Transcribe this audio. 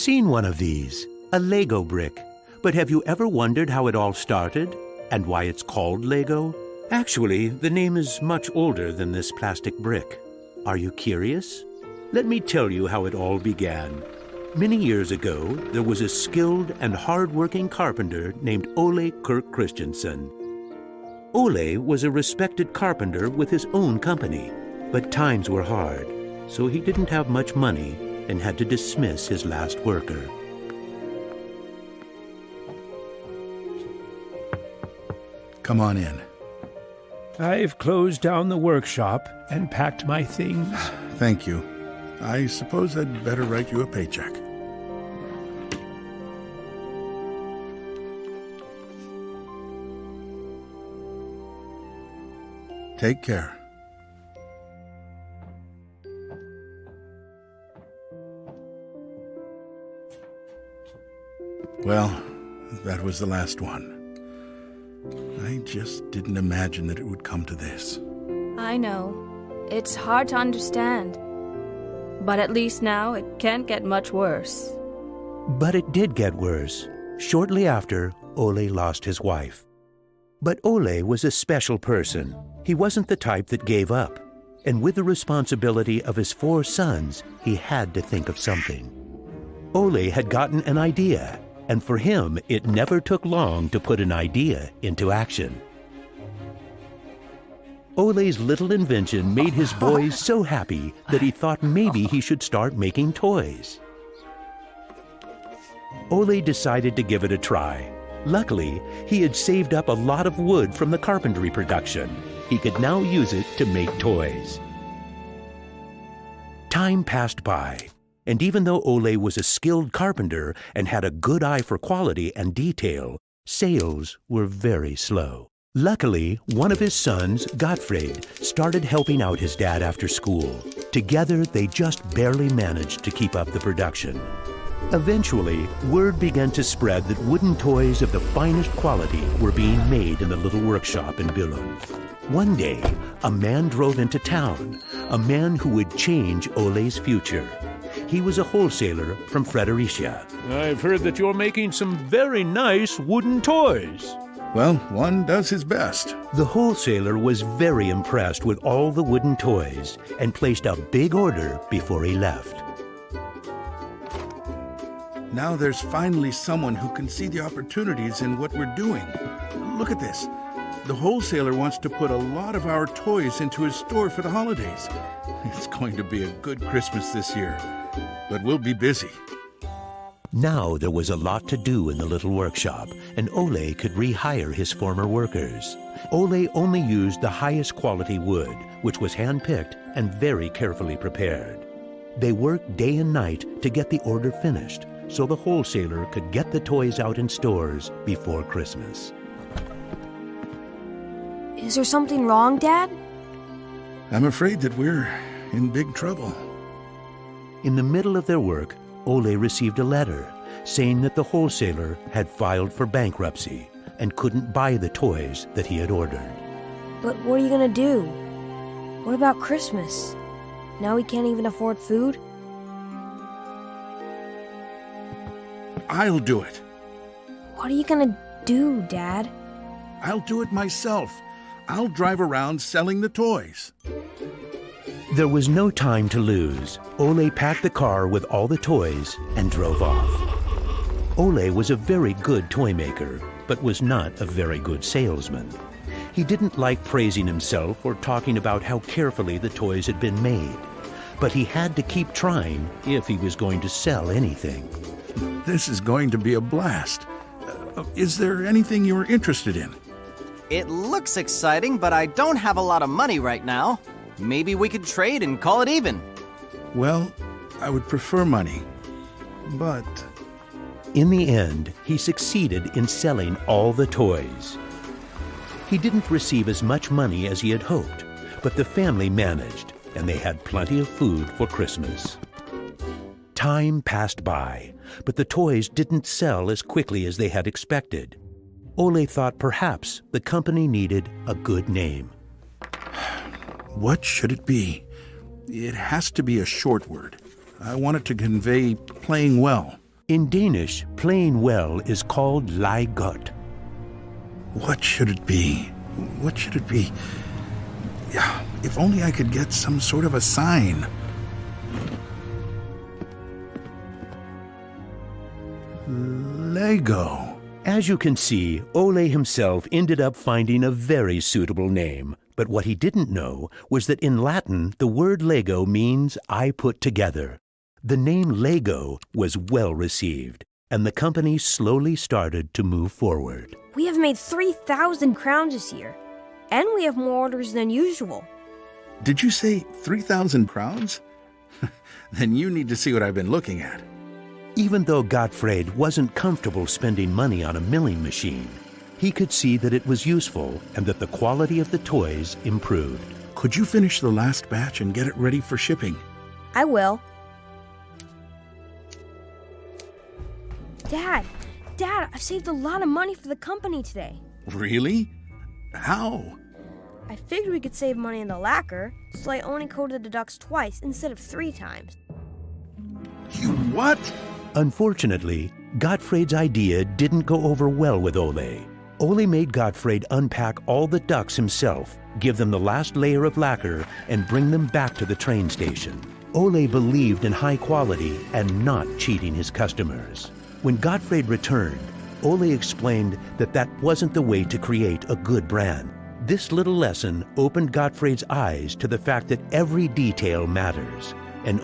Seen one of these, a Lego brick. But have you ever wondered how it all started and why it's called Lego? Actually, the name is much older than this plastic brick. Are you curious? Let me tell you how it all began. Many years ago, there was a skilled and hard-working carpenter named Ole Kirk Christensen. Ole was a respected carpenter with his own company, but times were hard, so he didn't have much money and had to dismiss his last worker. Come on in. I've closed down the workshop and packed my things. Thank you. I suppose I'd better write you a paycheck. Take care. Well, that was the last one. I just didn't imagine that it would come to this. I know. It's hard to understand. But at least now it can't get much worse. But it did get worse. Shortly after, Ole lost his wife. But Ole was a special person. He wasn't the type that gave up. And with the responsibility of his 4 sons, he had to think of something. Ole had gotten an idea, and for him, it never took long to put an idea into action. Ole's little invention made his boys so happy that he thought maybe he should start making toys. Ole decided to give it a try. Luckily, he had saved up a lot of wood from the carpentry production. He could now use it to make toys. Time passed by, and even though Ole was a skilled carpenter and had a good eye for quality and detail, sales were very slow. Luckily, one of his sons, Gottfried, started helping out his dad after school. Together, they just barely managed to keep up the production. Eventually, word began to spread that wooden toys of the finest quality were being made in the little workshop in Billund. One day, a man drove into town, a man who would change Ole's future. He was a wholesaler from Fredericia. I've heard that you're making some very nice wooden toys. Well, one does his best. The wholesaler was very impressed with all the wooden toys and placed a big order before he left. Now there's finally someone who can see the opportunities in what we're doing. Look at this. The wholesaler wants to put a lot of our toys into his store for the holidays. It's going to be a good Christmas this year, but we'll be busy. Now there was a lot to do in the little workshop, and Ole could rehire his former workers. Ole only used the highest quality wood, which was hand-picked and very carefully prepared. They worked day and night to get the order finished, so the wholesaler could get the toys out in stores before Christmas. Is there something wrong, Dad? I'm afraid that we're in big trouble. In the middle of their work, Ole received a letter saying that the wholesaler had filed for bankruptcy and couldn't buy the toys that he had ordered. But what are you gonna do? What about Christmas? Now we can't even afford food? I'll do it. What are you gonna do, Dad? I'll do it myself. I'll drive around selling the toys. There was no time to lose. Ole packed the car with all the toys and drove off. Ole was a very good toy maker, but was not a very good salesman. He didn't like praising himself or talking about how carefully the toys had been made. But he had to keep trying if he was going to sell anything. This is going to be a blast. Is there anything you're interested in? It looks exciting, but I don't have a lot of money right now. Maybe we could trade and call it even. Well, I would prefer money, but... In the end, he succeeded in selling all the toys. He didn't receive as much money as he had hoped, but the family managed, and they had plenty of food for Christmas. Time passed by, but the toys didn't sell as quickly as they had expected. Ole thought perhaps the company needed a good name. What should it be? It has to be a short word. I want it to convey playing well. In Danish, playing well is called leg godt. What should it be? What should it be? Yeah, if only I could get some sort of a sign. Lego. As you can see, Ole himself ended up finding a very suitable name. But what he didn't know was that in Latin, the word Lego means I put together. The name Lego was well received, and the company slowly started to move forward. We have made 3,000 crowns this year, and we have more orders than usual. Did you say 3,000 crowns? Then you need to see what I've been looking at. Even though Gottfried wasn't comfortable spending money on a milling machine, he could see that it was useful and that the quality of the toys improved. Could you finish the last batch and get it ready for shipping? I will. Dad, I've saved a lot of money for the company today. Really? How? I figured we could save money in the lacquer, so I only coated the ducks twice instead of 3 times. You what? Unfortunately, Gottfried's idea didn't go over well with Ole. Ole made Gottfried unpack all the ducks himself, give them the last layer of lacquer, and bring them back to the train station. Ole believed in high quality and not cheating his customers. When Gottfried returned, Ole explained that that wasn't the way to create a good brand. This little lesson opened Gottfried's eyes to the fact that every detail matters, and